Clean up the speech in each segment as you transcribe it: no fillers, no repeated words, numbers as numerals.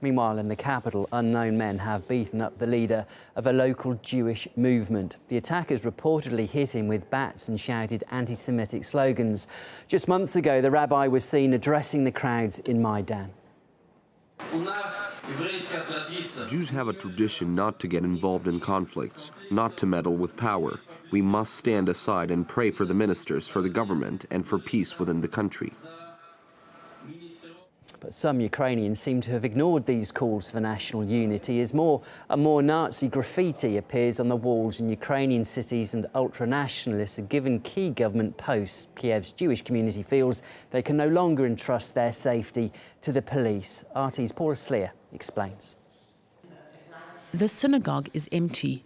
Meanwhile, in the capital, unknown men have beaten up the leader of a local Jewish movement. The attackers reportedly hit him with bats and shouted anti-Semitic slogans. Just months ago, the rabbi was seen addressing the crowds in Maidan. Jews have a tradition not to get involved in conflicts, not to meddle with power. We must stand aside and pray for the ministers, for the government, and for peace within the country. But some Ukrainians seem to have ignored these calls for national unity as more and more Nazi graffiti appears on the walls in Ukrainian cities, and ultra-nationalists are given key government posts. Kiev's Jewish community feels they can no longer entrust their safety to the police. RT's Paula Sleer explains. The synagogue is empty.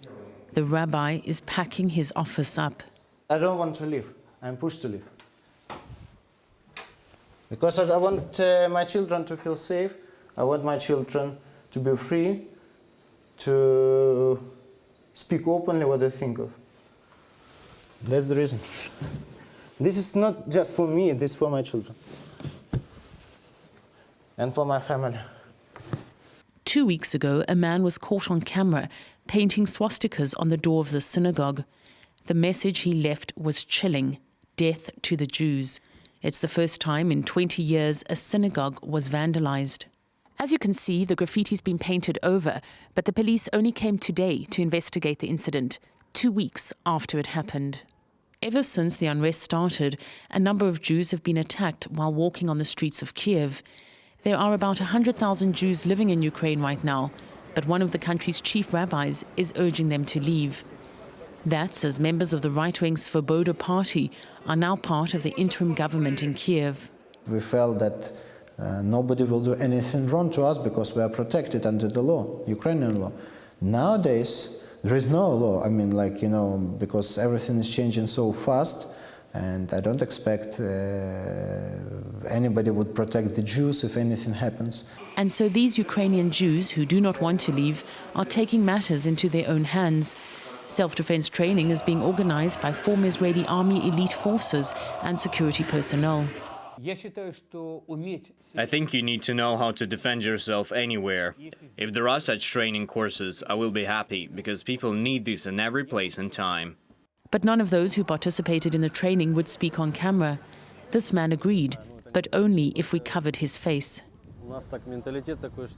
The rabbi is packing his office up. I don't want to leave. I'm pushed to leave. Because I want my children to feel safe. I want my children to be free, to speak openly what they think of. That's the reason. This is not just for me, this is for my children. And for my family. 2 weeks ago, a man was caught on camera painting swastikas on the door of the synagogue. The message he left was chilling: death to the Jews. It's the first time in 20 years a synagogue was vandalized. As you can see, the graffiti's been painted over, but the police only came today to investigate the incident, 2 weeks after it happened. Ever since the unrest started, a number of Jews have been attacked while walking on the streets of Kiev. There are about 100,000 Jews living in Ukraine right now, but one of the country's chief rabbis is urging them to leave. That's as members of the right-wing Svoboda party are now part of the interim government in Kiev. We felt that nobody will do anything wrong to us because we are protected under the law, Ukrainian law. Nowadays, there is no law. I mean, because everything is changing so fast, and I don't expect anybody would protect the Jews if anything happens. And so these Ukrainian Jews who do not want to leave are taking matters into their own hands. Self-defense training is being organized by former Israeli army elite forces and security personnel. I think you need to know how to defend yourself anywhere. If there are such training courses, I will be happy, because people need this in every place and time. But none of those who participated in the training would speak on camera. This man agreed, but only if we covered his face.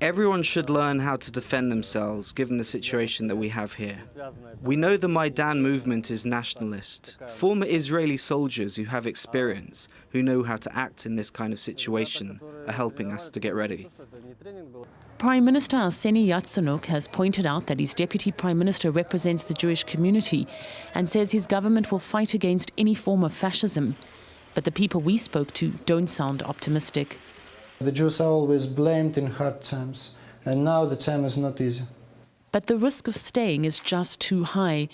Everyone should learn how to defend themselves, given the situation that we have here. We know the Maidan movement is nationalist. Former Israeli soldiers who have experience, who know how to act in this kind of situation, are helping us to get ready. Prime Minister Arseny Yatsenuk has pointed out that his deputy prime minister represents the Jewish community and says his government will fight against any form of fascism. But the people we spoke to don't sound optimistic. The Jews are always blamed in hard times, and now the time is not easy. But the risk of staying is just too high.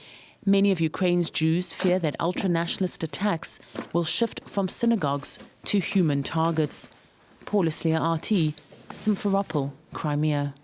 Many of Ukraine's Jews fear that ultra-nationalist attacks will shift from synagogues to human targets. Paula Sleer, RT, Simferopol, Crimea.